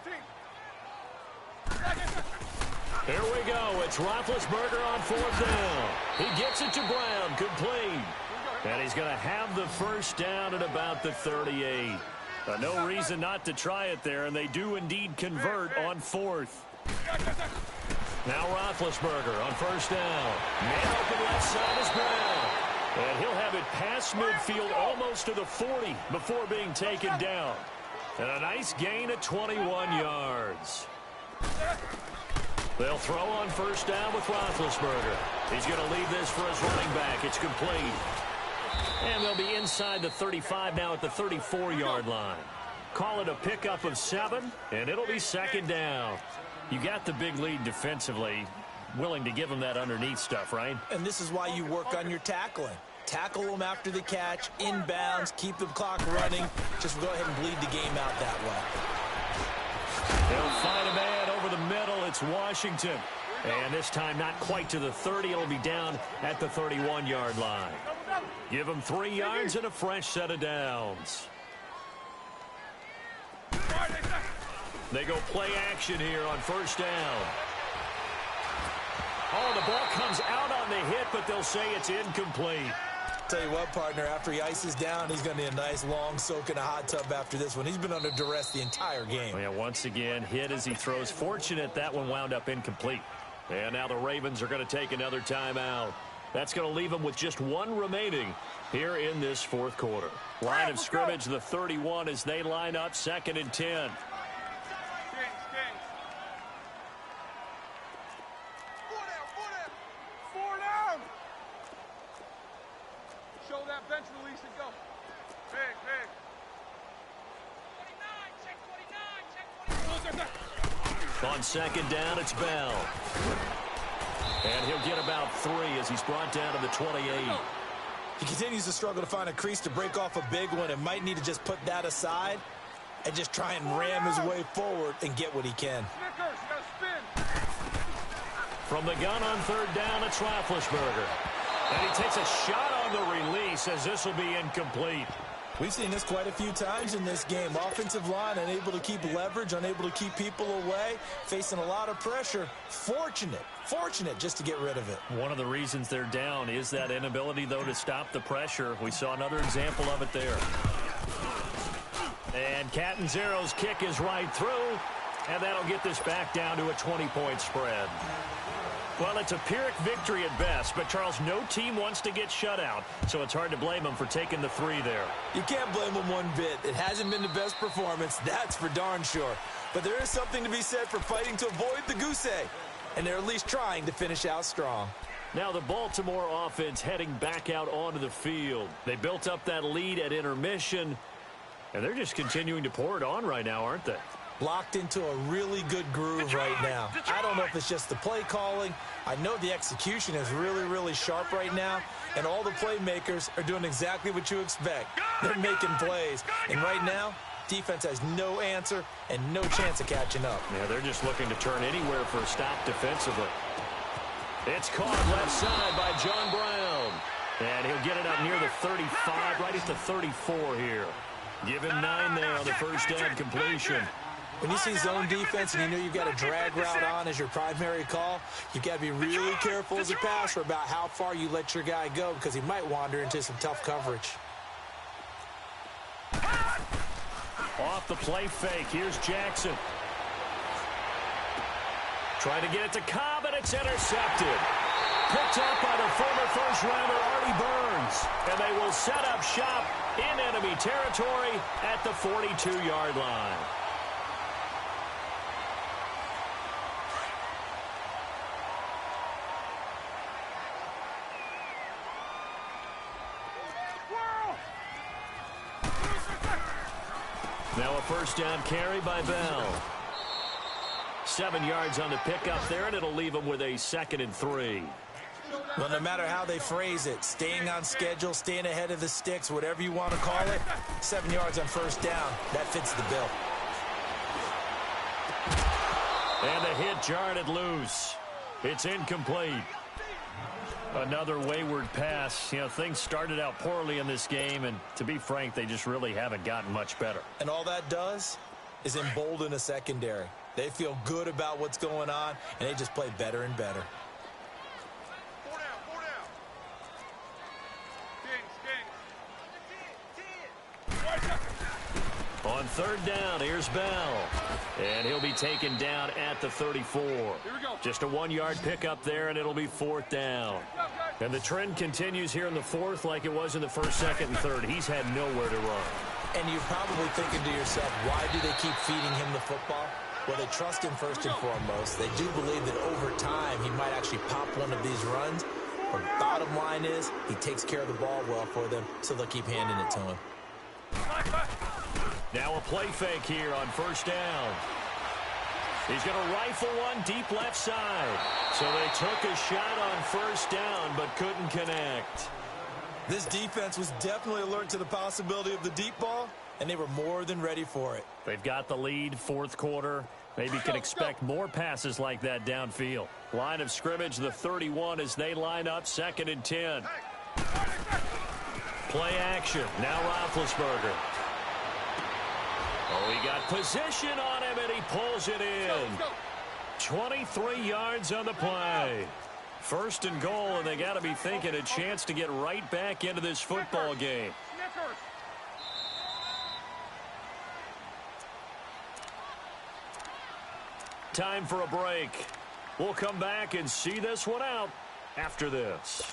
Here we go. It's Roethlisberger on 4th down. He gets it to Brown, complete. And he's going to have the 1st down at about the 38. No reason not to try it there, and they do indeed convert on 4th. Now Roethlisberger on 1st down. Man open left side is Brown. And he'll have it past midfield almost to the 40 before being taken down. And a nice gain of 21 yards. They'll throw on 1st down with Roethlisberger. He's going to leave this for his running back. It's complete. And they'll be inside the 35 now at the 34-yard line. Call it a pickup of 7, and it'll be 2nd down. You got the big lead defensively. Willing to give them that underneath stuff, right? And this is why you work on your tackling. Tackle them after the catch, inbounds, keep the clock running. Just go ahead and bleed the game out that way. They'll find a man over the middle. It's Washington. And this time not quite to the 30. It'll be down at the 31-yard line. Give them 3 yards and a fresh set of downs. They go play action here on 1st down. Oh, the ball comes out on the hit, but they'll say it's incomplete. Tell you what, partner, after he ices down, he's going to need a nice long soak in a hot tub after this one. He's been under duress the entire game. Yeah, once again, hit as he throws. Fortunate that one wound up incomplete. And now the Ravens are going to take another timeout. That's going to leave them with just 1 remaining here in this 4th quarter. Line of scrimmage, the 31 as they line up, 2nd and 10. Bench release and go. Big. On 2nd down, it's Bell. And he'll get about 3 as he's brought down to the 28. He continues to struggle to find a crease to break off a big one and might need to just put that aside and just try and ram his way forward and get what he can. Snickers, you gotta spin. From the gun on third down, it's Roethlisberger. And he takes a shot on the release as this will be incomplete. We've seen this quite a few times in this game. Offensive line unable to keep leverage, unable to keep people away, facing a lot of pressure. Fortunate just to get rid of it. One of the reasons they're down is that inability, though, to stop the pressure. We saw another example of it there. And Catanzaro's kick is right through, and that'll get this back down to a 20-point spread. Well, it's a Pyrrhic victory at best, but, Charles, no team wants to get shut out, so it's hard to blame them for taking the 3 there. You can't blame them one bit. It hasn't been the best performance, that's for darn sure. But there is something to be said for fighting to avoid the goose egg, and they're at least trying to finish out strong. Now the Baltimore offense heading back out onto the field. They built up that lead at intermission, and they're just continuing to pour it on right now, aren't they? Locked into a really good groove right now. I don't know if it's just the play calling. I know the execution is really, really sharp right now, and all the playmakers are doing exactly what you expect. They're making plays, and right now, defense has no answer and no chance of catching up. Yeah, they're just looking to turn anywhere for a stop defensively. It's caught left side by John Brown, and he'll get it up near the 35, right at the 34 here. Give him 9 there on the first down completion. When you see zone defense and you know you've got a drag route on as your primary call, you've got to be really careful as a passer about how far you let your guy go because he might wander into some tough coverage. Off the play fake, here's Jackson. Trying to get it to Cobb, and it's intercepted. Picked up by the former first-rounder Artie Burns. And they will set up shop in enemy territory at the 42-yard line. Now a first down carry by Bell. 7 yards on the pickup there, and it'll leave them with a 2nd and 3. Well, no matter how they phrase it, staying on schedule, staying ahead of the sticks, whatever you want to call it, 7 yards on first down, that fits the bill. And the hit jarred it loose. It's incomplete. Another wayward pass. You know, things started out poorly in this game, and to be frank, they just really haven't gotten much better. And all that does is embolden a secondary. They feel good about what's going on, and they just play better and better. 4 down, 4 down. Kings. On third down, here's Bell. And he'll be taken down at the 34. Here we go. Just a 1-yard pickup there, and it'll be 4th down. And the trend continues here in the 4th like it was in the 1st, 2nd, and 3rd. He's had nowhere to run. And you're probably thinking to yourself, why do they keep feeding him the football? Well, they trust him first and foremost. They do believe that over time he might actually pop one of these runs. But bottom line is he takes care of the ball well for them, so they'll keep handing it to him. Now a play fake here on first down. He's going to rifle one deep left side. So they took a shot on first down but couldn't connect. This defense was definitely alert to the possibility of the deep ball, and they were more than ready for it. They've got the lead, 4th quarter. Maybe can expect more passes like that downfield. Line of scrimmage, the 31 as they line up, 2nd and 10. Play action. Now Roethlisberger. Oh, he got position on him, and he pulls it in. 23 yards on the play. 1st and goal, and they got to be thinking a chance to get right back into this football game. Time for a break. We'll come back and see this one out after this.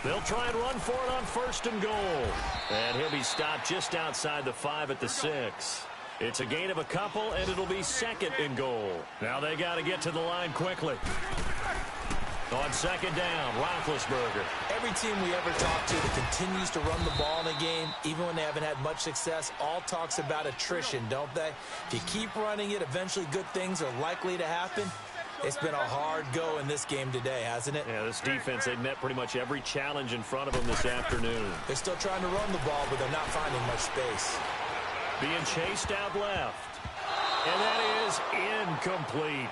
They'll try and run for it on 1st and goal. And he'll be stopped just outside the 5 at the 6. It's a gain of a couple, and it'll be 2nd and goal. Now they got to get to the line quickly. On second down, Roethlisberger. Every team we ever talk to that continues to run the ball in a game, even when they haven't had much success, all talks about attrition, don't they? If you keep running it, eventually good things are likely to happen. It's been a hard go in this game today, hasn't it? Yeah, this defense, they've met pretty much every challenge in front of them this afternoon. They're still trying to run the ball, but they're not finding much space. Being chased out left. And that is incomplete.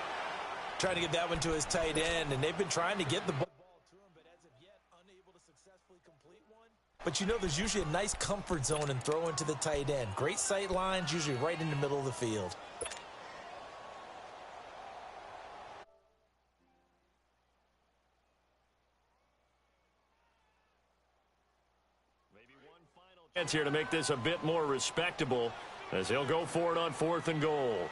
Trying to get that one to his tight end, and they've been trying to get the ball to him, but as of yet, unable to successfully complete one. But you know, there's usually a nice comfort zone in throwing to the tight end. Great sight lines, usually right in the middle of the field. Maybe one final chance here to make this a bit more respectable as he'll go for it on 4th and goal.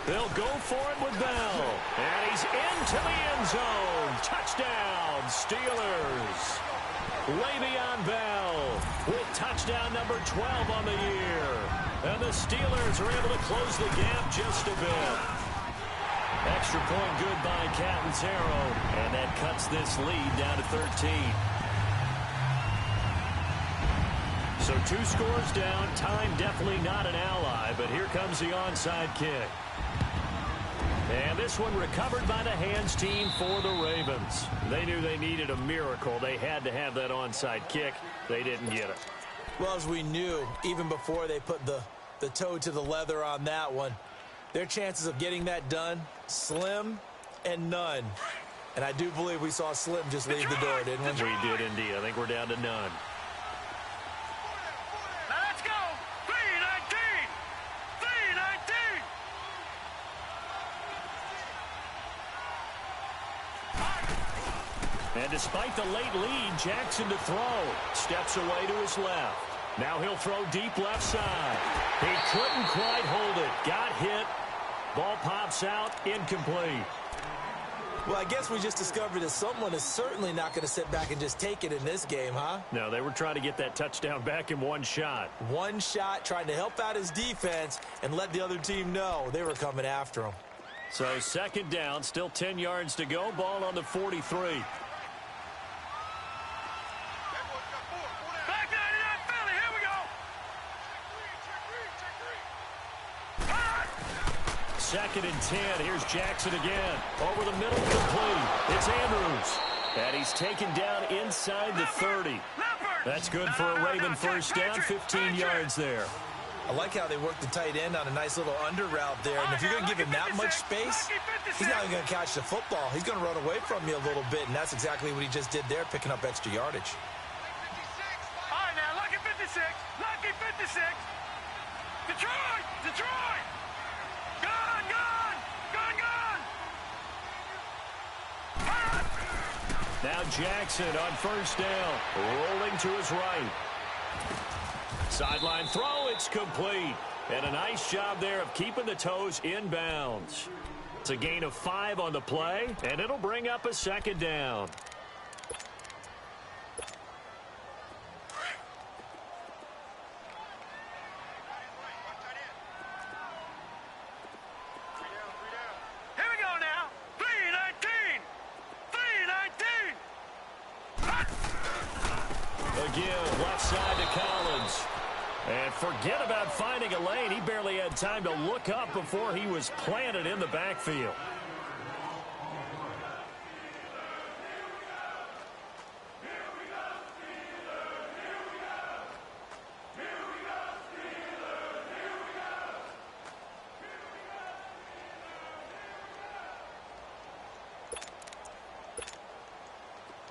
They'll go for it with Bell. And he's into the end zone. Touchdown, Steelers. Le'Veon Bell with touchdown number 12 on the year. And the Steelers are able to close the gap just a bit. Extra point good by Catanzaro. And that cuts this lead down to 13. So 2 scores down. Time definitely not an ally, but here comes the onside kick. And this one recovered by the hands team for the Ravens. They knew they needed a miracle. They had to have that onside kick. They didn't get it. Well, as we knew, even before they put the toe to the leather on that one, their chances of getting that done, slim and none. And I do believe we saw Slim just leave the door, didn't we? We did indeed. I think we're down to none. And despite the late lead, Jackson to throw. Steps away to his left. Now he'll throw deep left side. He couldn't quite hold it. Got hit. Ball pops out. Incomplete. Well, I guess we just discovered that someone is certainly not going to sit back and just take it in this game, huh? No, they were trying to get that touchdown back in one shot. One shot, trying to help out his defense and let the other team know they were coming after him. So second down, still 10 yards to go. Ball on the 43. Second and 10. Here's Jackson again. Over the middle, complete. It's Andrews. And he's taken down inside the 30. That's good for a Raven first down, 15 yards there. I like how they work the tight end on a nice little under route there. And if you're going to give him that much space, he's not even going to catch the football. He's going to run away from you a little bit, and that's exactly what he just did there, picking up extra yardage. All right, now, lucky 56. Lucky 56. Detroit! Detroit! Gone, gone! Gone, gone! Now Jackson on first down, rolling to his right. Sideline throw, it's complete. And a nice job there of keeping the toes in bounds. It's a gain of 5 on the play, and it'll bring up a second down. Here we go now. 3-19. 3-19. Again, left side to Collins. And forget about finding a lane. He barely had time to look up before he was planted in the backfield.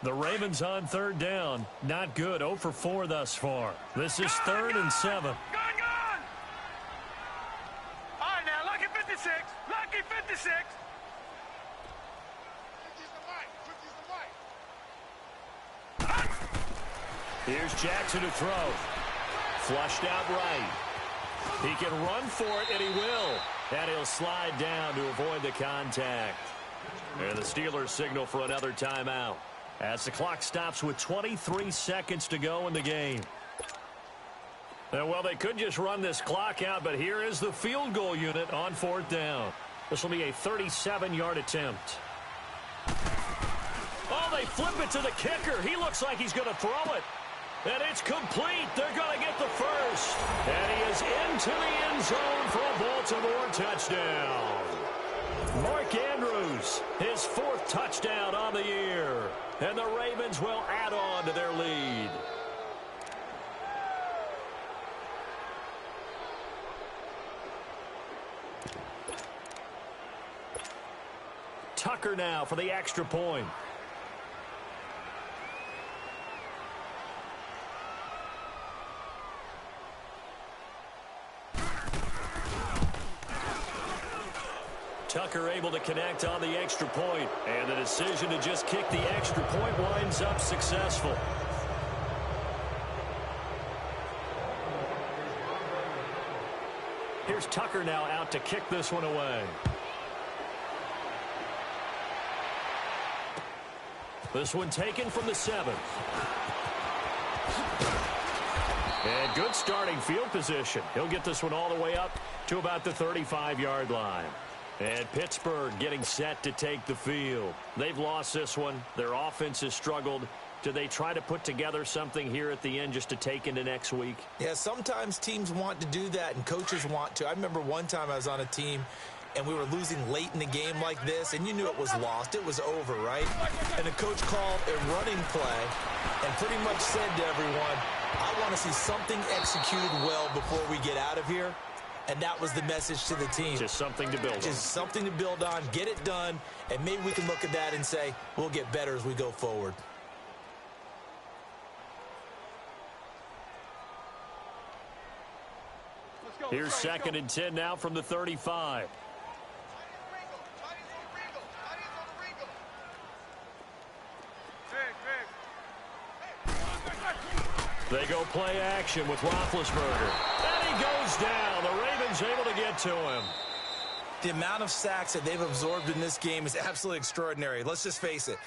The Ravens on third down. Not good. 0 for 4 thus far. This is 3rd and 7. Gone, gone! All right, now, lucky 56. Lucky 56. 50's the mic. 50's the mic. Here's Jackson to throw. Flushed out right. He can run for it, and he will. And he'll slide down to avoid the contact. And the Steelers signal for another timeout as the clock stops with 23 seconds to go in the game. And, well, they could just run this clock out, but here is the field goal unit on 4th down. This will be a 37-yard attempt. Oh, they flip it to the kicker. He looks like he's going to throw it. And it's complete. They're going to get the first. And he is into the end zone for a Baltimore touchdown. Mark Andrews, his 4th touchdown on the year. And the Ravens will add on to their lead. Tucker now for the extra point. Tucker able to connect on the extra point, and the decision to just kick the extra point winds up successful. Here's Tucker now out to kick this one away. This one taken from the 7. And good starting field position. He'll get this one all the way up to about the 35-yard line. And Pittsburgh getting set to take the field. They've lost this one. Their offense has struggled. Do they try to put together something here at the end just to take into next week? Yeah, sometimes teams want to do that and coaches want to. I remember one time I was on a team and we were losing late in the game like this, and you knew it was lost. It was over, right? And the coach called a running play and pretty much said to everyone, I want to see something executed well before we get out of here. And that was the message to the team. Just something to build on. Just something to build on, get it done, and maybe we can look at that and say, we'll get better as we go forward. Here's 2nd and 10 now from the 35. They go play action with Roethlisberger. And he goes down. The Ravens able to get to him. The amount of sacks that they've absorbed in this game is absolutely extraordinary. Let's just face it.